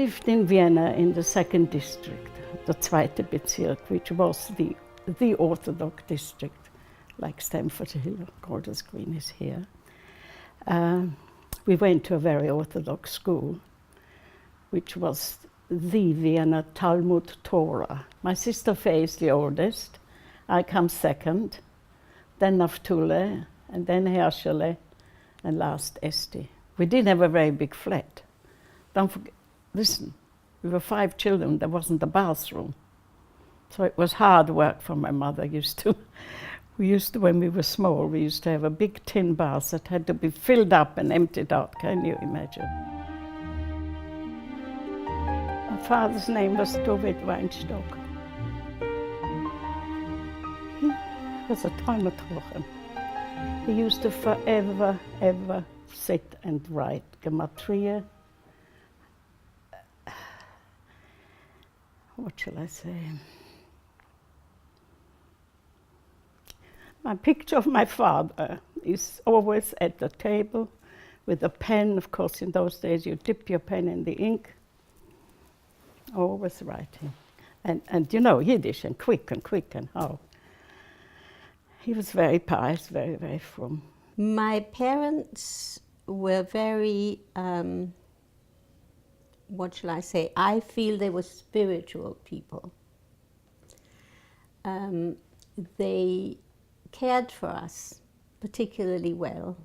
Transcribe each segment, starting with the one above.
lived in Vienna in the second district, the zweite Bezirk, which was the Orthodox district, like Stamford Hill, Golders Green is here. We went to a very Orthodox school, which was the Vienna Talmud Torah. My sister Faye is the oldest. I come second, then Naftule, and then Herschele, and last Esti. We didn't have a very big flat. Don't forget, listen, we were 5 children, there wasn't a bathroom. So it was hard work for my mother. We used to, when we were small, we used to have a big tin bath that had to be filled up and emptied out. Can you imagine? My father's name was David Weinstock. He was a Talmudrochen. He used to forever, ever sit and write gematria. What shall I say? My picture of my father is always at the table with a pen. Of course, in those days you dip your pen in the ink, always writing. And you know, Yiddish, and quick and how. He was very pious, very, very frum. My parents were very, what shall I say? I feel they were spiritual people. They cared for us particularly well.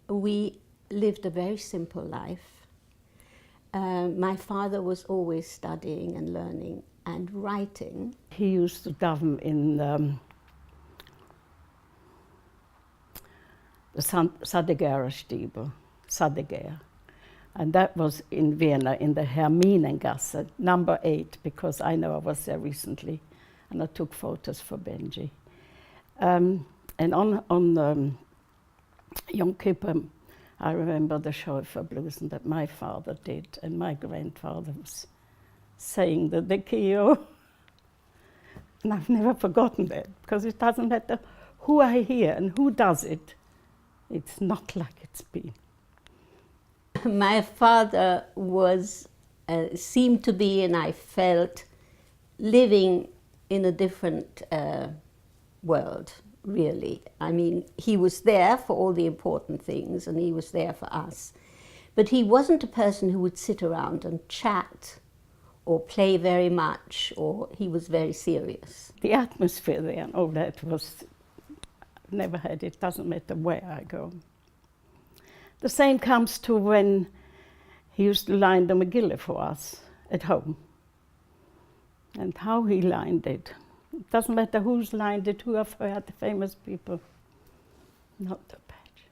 We lived a very simple life. My father was always studying and learning and writing. He used to daven in the Sadegerer Stiebel, Sadeger. And that was in Vienna, in the Herminengasse, number 8, because I know I was there recently, and I took photos for Benji. And on Yom Kippur, I remember the Schäuferblusen that my father did, and my grandfather was saying the Dekio. And I've never forgotten that, because it doesn't matter who I hear and who does it. It's not like it's been. My father was, seemed to be, and I felt, living in a different world, really. I mean, he was there for all the important things, and he was there for us. But he wasn't a person who would sit around and chat or play very much, or he was very serious. The atmosphere there and all that was, never had it, doesn't matter where I go. The same comes to when he used to line the Megillah for us at home. And how he lined it. It doesn't matter who's lined it, who have heard the famous people. Not the patch.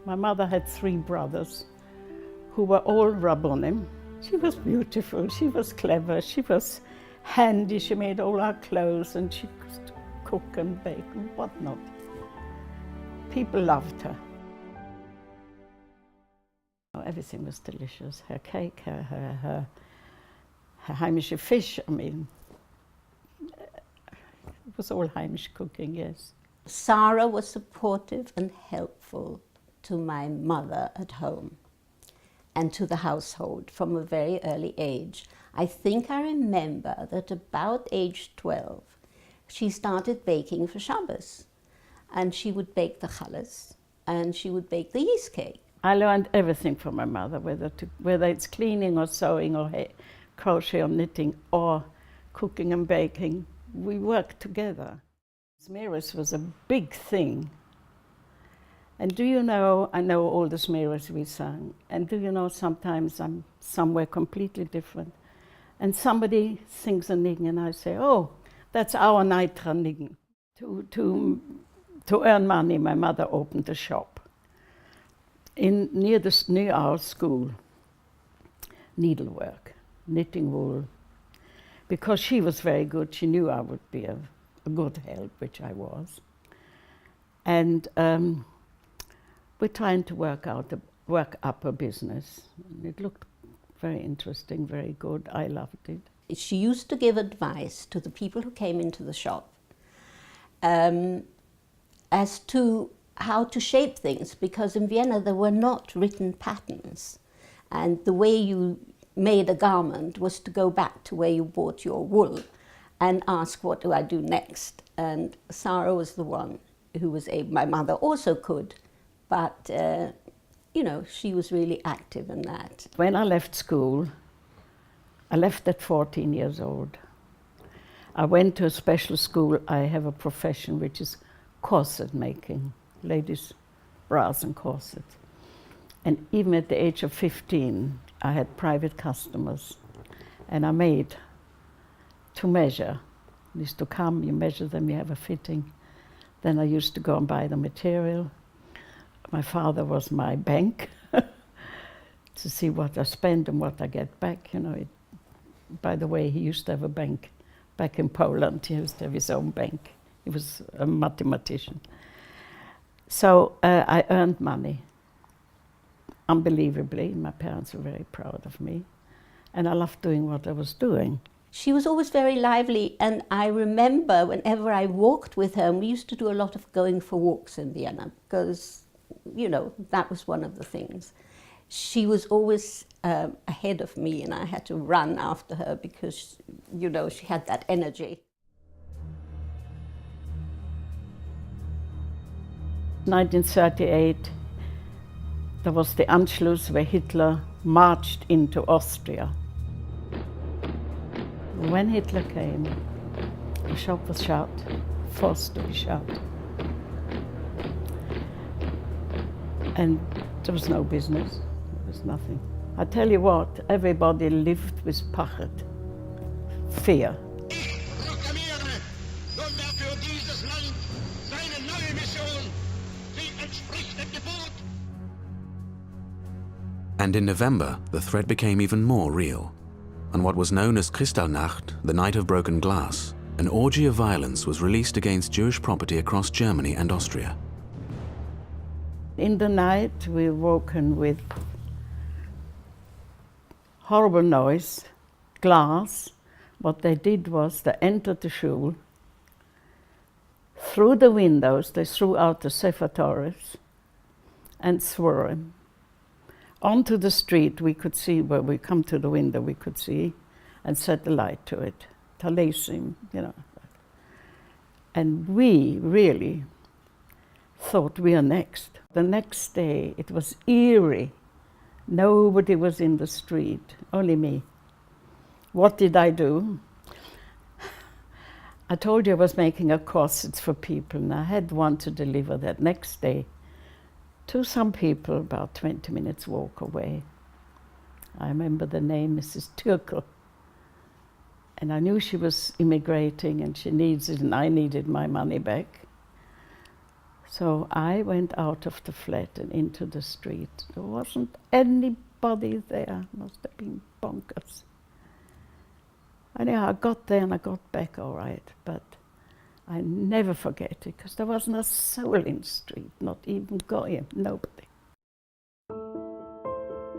My mother had 3 brothers who were all Rabbonim. She was beautiful, she was clever, she was handy, she made all our clothes, and she could cook and bake and whatnot. People loved her. Everything was delicious. Her cake, her heimische fish, I mean, it was all Heimish cooking, yes. Sarah was supportive and helpful to my mother at home and to the household from a very early age. I think I remember that about age 12, she started baking for Shabbos. And she would bake the challah, and she would bake the yeast cake. I learned everything from my mother, whether it's cleaning or sewing or crochet or knitting or cooking and baking. We worked together. Smears was a big thing. And do you know, I know all the Smears we sang, and do you know sometimes I'm somewhere completely different, and somebody sings a niggun and I say, oh, that's our Naitra niggun. To earn money, my mother opened a shop near our school, needlework, knitting wool, because she was very good. She knew I would be a good help, which I was. And we're trying to work up a business. And it looked very interesting, very good. I loved it. she used to give advice to the people who came into the shop as to how to shape things, because in Vienna there were not written patterns, and the way you made a garment was to go back to where you bought your wool and ask, what do I do next? And Sarah was the one who was able. My mother also could, but you know, she was really active in that. When I left school, I left at 14 years old. I went to a special school. I have a profession which is corset making, ladies' bras and corsets. And even at the age of 15, I had private customers, and I made to measure. They used to come, you measure them, you have a fitting. Then I used to go and buy the material. My father was my bank to see what I spend and what I get back. You know, by the way, he used to have a bank back in Poland. He used to have his own bank. He was a mathematician. So I earned money. Unbelievably, my parents were very proud of me, and I loved doing what I was doing. She was always very lively, and I remember whenever I walked with her, and we used to do a lot of going for walks in Vienna, because, you know, that was one of the things. She was always ahead of me, and I had to run after her because, you know, she had that energy. 1938, there was the Anschluss where Hitler marched into Austria. When Hitler came, the shop was shut, forced to be shut. And there was no business, there was nothing. I tell you what, everybody lived with pachet, fear. And in November, the threat became even more real. On what was known as Kristallnacht, the Night of Broken Glass, an orgy of violence was released against Jewish property across Germany and Austria. In the night, we were woken with horrible noise, glass. What they did was they entered the shul. Through the windows, they threw out the Sefer Torahs and swore him. Onto the street, we could see, where we come to the window, we could see, and set the light to it. Talesim, you know. And we really thought we are next. The next day, it was eerie. Nobody was in the street, only me. What did I do? I told you I was making a corset for people, and I had one to deliver that next day to some people about 20 minutes walk away. I remember the name, Mrs. Türkel. And I knew she was immigrating and she needs it, and I needed my money back. So I went out of the flat and into the street. There wasn't anybody there. Must have been bonkers. Anyhow, I got there and I got back all right, but I never forget it, because there wasn't a soul in the street, not even Goyim, nobody.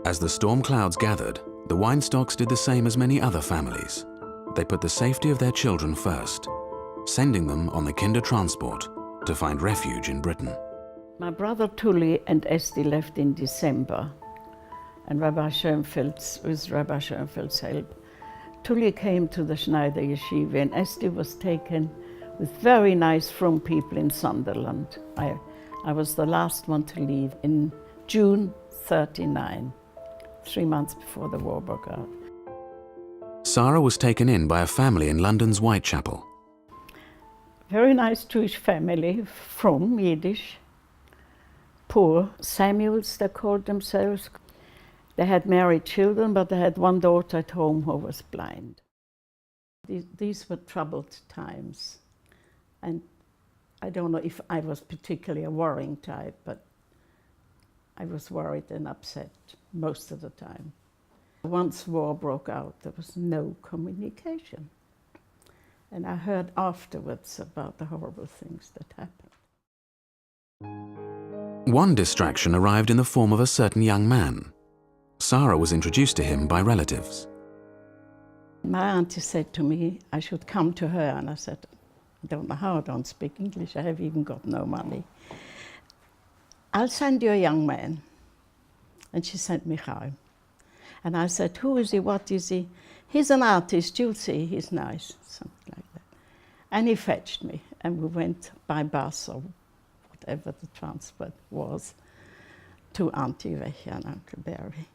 As the storm clouds gathered, the Weinstocks did the same as many other families. They put the safety of their children first, sending them on the Kindertransport to find refuge in Britain. My brother Tully and Esti left in December, and Rabbi Schoenfeld's, with Rabbi Schoenfeld's help, Tully came to the Schneider Yeshiva, and Esti was taken with very nice from people in Sunderland. I was the last one to leave in June 1939, 3 months before the war broke out. Sarah was taken in by a family in London's Whitechapel. Very nice Jewish family, from Yiddish, poor. Samuels, they called themselves. They had married children, but they had one daughter at home who was blind. These were troubled times. And I don't know if I was particularly a worrying type, but I was worried and upset most of the time. Once war broke out, there was no communication. And I heard afterwards about the horrible things that happened. One distraction arrived in the form of a certain young man. Sarah was introduced to him by relatives. My auntie said to me I should come to her, and I said, I don't know how, I don't speak English, I have even got no money. I'll send you a young man. And she sent me home. And I said, who is he, what is he? He's an artist, you'll see, he's nice, something like that. And he fetched me, and we went by bus or whatever the transport was to Auntie Vecchia and Uncle Barry.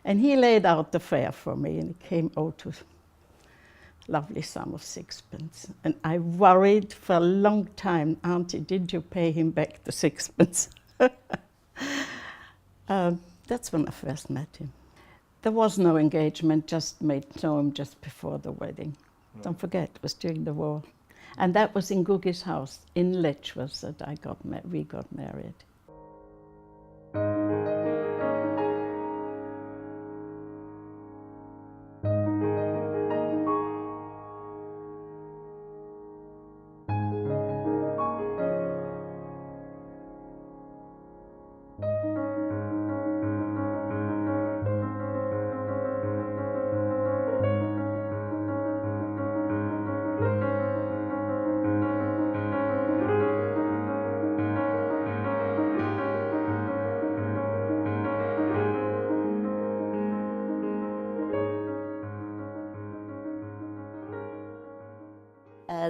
And he laid out the fare for me, and it came out to a lovely sum of 6pence. And I worried for a long time, Auntie, did you pay him back the 6pence? That's when I first met him. There was no engagement, just made to know him just before the wedding. Right. Don't forget, it was during the war. And that was in Gugi's house in Letchworth that we got married.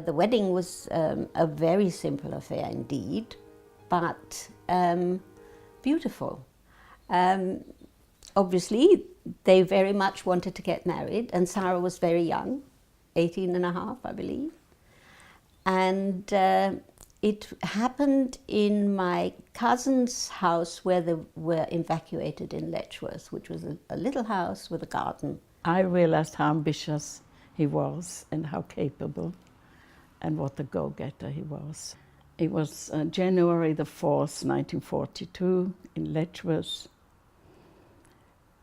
The wedding was a very simple affair indeed, but beautiful. Obviously, they very much wanted to get married, and Sarah was very young, 18 and a half, I believe. And it happened in my cousin's house where they were evacuated in Letchworth, which was a little house with a garden. I realized how ambitious he was and how capable, and what a go-getter he was. It was January the 4th, 1942, in Letchworth.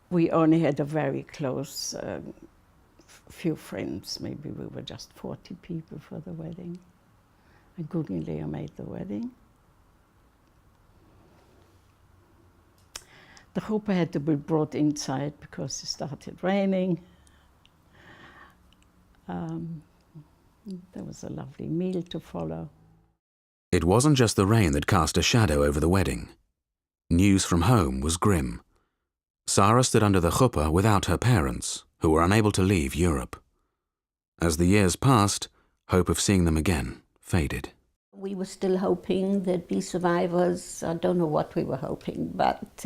We only had a very close few friends. Maybe we were just 40 people for the wedding. And Gugi and Leo made the wedding. The chuppah had to be brought inside because it started raining. There was a lovely meal to follow. It wasn't just the rain that cast a shadow over the wedding. News from home was grim. Sarah stood under the chuppah without her parents, who were unable to leave Europe. As the years passed, hope of seeing them again faded. We were still hoping there'd be survivors. I don't know what we were hoping, but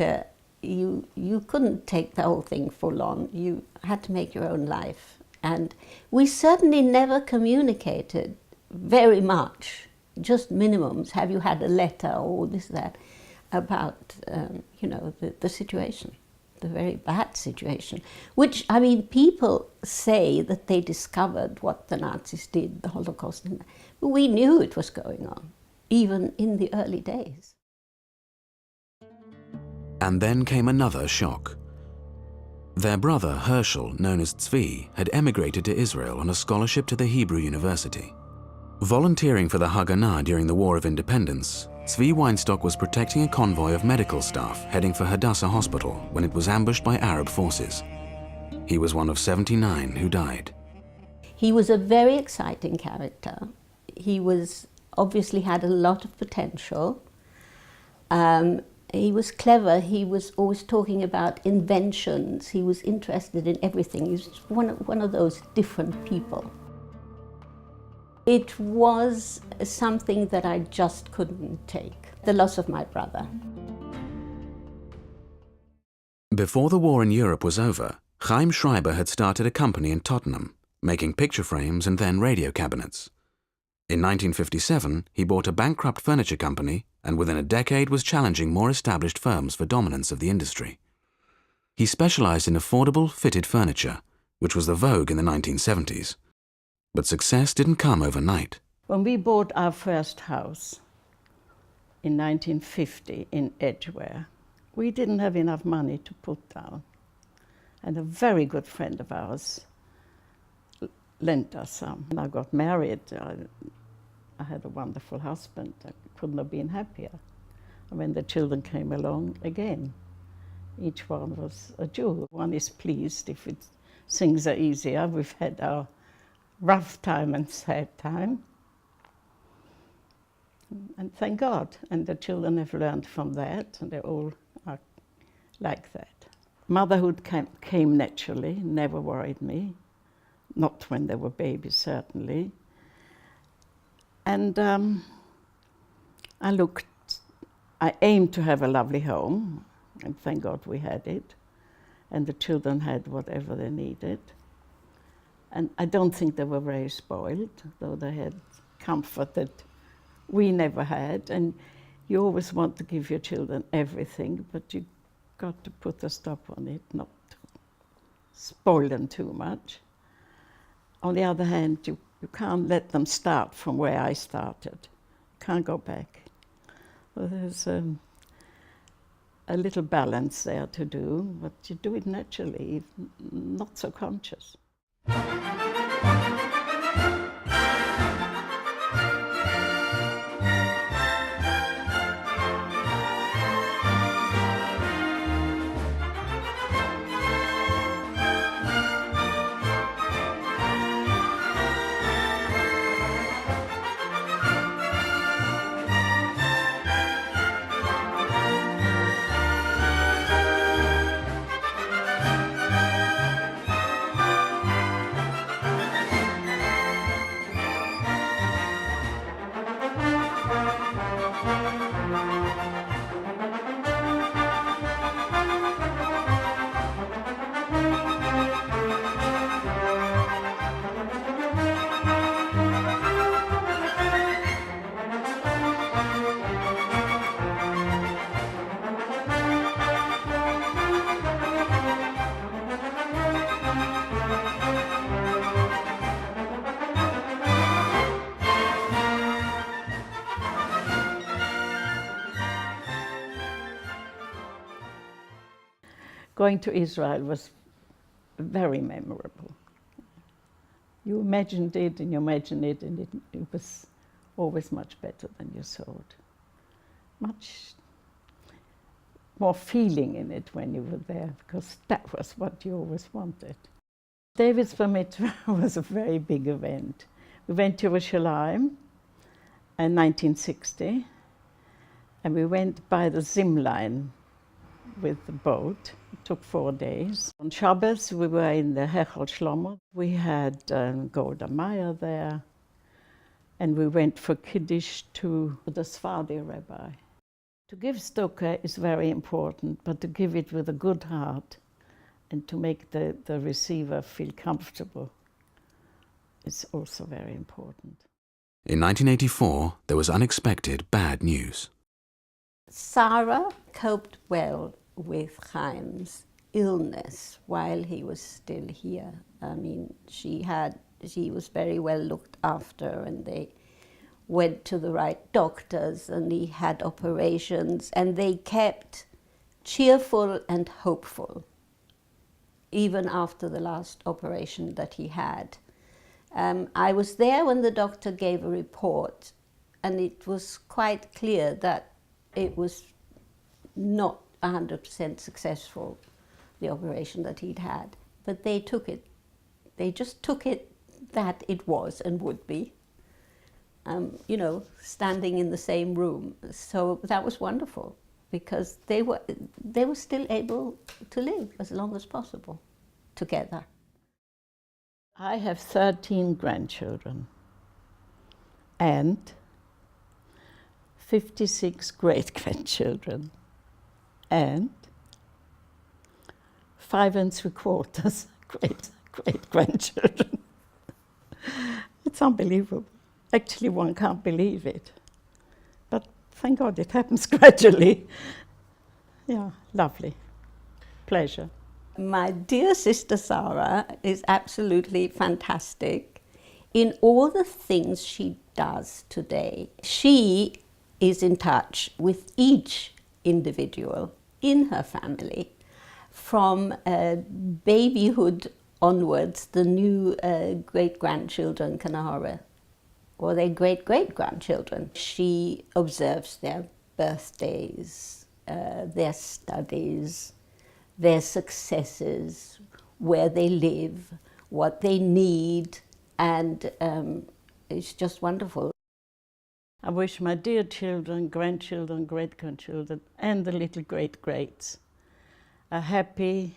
you couldn't take the whole thing full on. You had to make your own life. And we certainly never communicated very much, just minimums. Have you had a letter or this, that, about, the situation, the very bad situation. Which, I mean, people say that they discovered what the Nazis did, the Holocaust, but we knew it was going on, even in the early days. And then came another shock. Their brother, Herschel, known as Tzvi, had emigrated to Israel on a scholarship to the Hebrew University. Volunteering for the Haganah during the War of Independence, Tzvi Weinstock was protecting a convoy of medical staff heading for Hadassah Hospital when it was ambushed by Arab forces. He was one of 79 who died. He was a very exciting character. He obviously had a lot of potential. He was clever. He was always talking about inventions. He was interested in everything. He was one of those different people. It was something that I just couldn't take, the loss of my brother. Before the war in Europe was over, Chaim Schreiber had started a company in Tottenham, making picture frames and then radio cabinets. In 1957, he bought a bankrupt furniture company and within a decade was challenging more established firms for dominance of the industry. He specialized in affordable, fitted furniture, which was the vogue in the 1970s. But success didn't come overnight. When we bought our first house in 1950 in Edgware, we didn't have enough money to put down. And a very good friend of ours lent us some. When I got married, I had a wonderful husband. I couldn't have been happier. And when the children came along, again, each one was a Jew. One is pleased if it's things are easier. We've had our rough time and sad time. And thank God. And the children have learned from that, and they all are like that. Motherhood came naturally, never worried me. Not when they were babies, certainly. And I aimed to have a lovely home, and thank God we had it. And the children had whatever they needed. And I don't think they were very spoiled, though they had comfort that we never had. And you always want to give your children everything, but you got to put a stop on it, not to spoil them too much. On the other hand, you can't let them start from where I started. You can't go back. Well, there's a little balance there to do, but you do it naturally, not so conscious. Going to Israel was very memorable. You imagined it and you imagined it, and it was always much better than you thought. Much more feeling in it when you were there, because that was what you always wanted. David's Bar Mitzvah was a very big event. We went to Jerusalem in 1960, and we went by the Zim line with the boat. It took 4 days. On Shabbos, we were in the Hechel Shlomo. We had Golda Meir there, and we went for Kiddush to the Sephardi rabbi. To give tzedakah is very important, but to give it with a good heart and to make the receiver feel comfortable is also very important. In 1984, there was unexpected bad news. Sarah coped well with Chaim's illness while he was still here. I mean, she was very well looked after, and they went to the right doctors, and he had operations, and they kept cheerful and hopeful, even after the last operation that he had. I was there when the doctor gave a report, and it was quite clear that it was not 100% successful, the operation that he'd had. But they just took it that it was and would be, you know, standing in the same room. So that was wonderful, because they were still able to live as long as possible together. I have 13 grandchildren and 56 great-grandchildren and 5 3/4 great-grandchildren. It's unbelievable. Actually, one can't believe it. But thank God it happens gradually. Yeah, lovely. Pleasure. My dear sister Sarah is absolutely fantastic in all the things she does today. She is in touch with each individual in her family, from babyhood onwards, the new great-grandchildren, Kanahara, or their great-great-grandchildren. She observes their birthdays, their studies, their successes, where they live, what they need, and it's just wonderful. I wish my dear children, grandchildren, great-grandchildren, and the little great-greats a happy,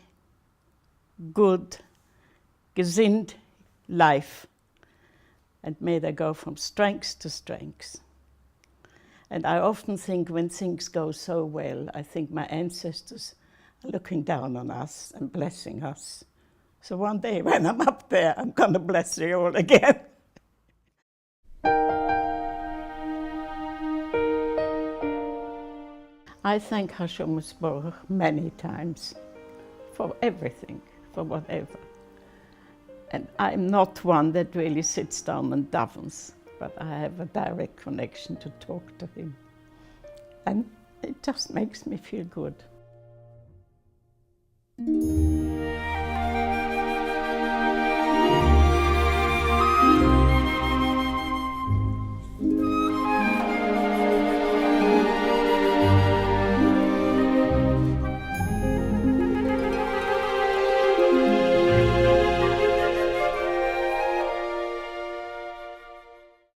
good, gesinnt life, and may they go from strength to strength. And I often think when things go so well, I think my ancestors are looking down on us and blessing us. So one day when I'm up there, I'm going to bless you all again. I thank Hashem Yisborach many times for everything, for whatever. And I'm not one that really sits down and davens, but I have a direct connection to talk to him. And it just makes me feel good.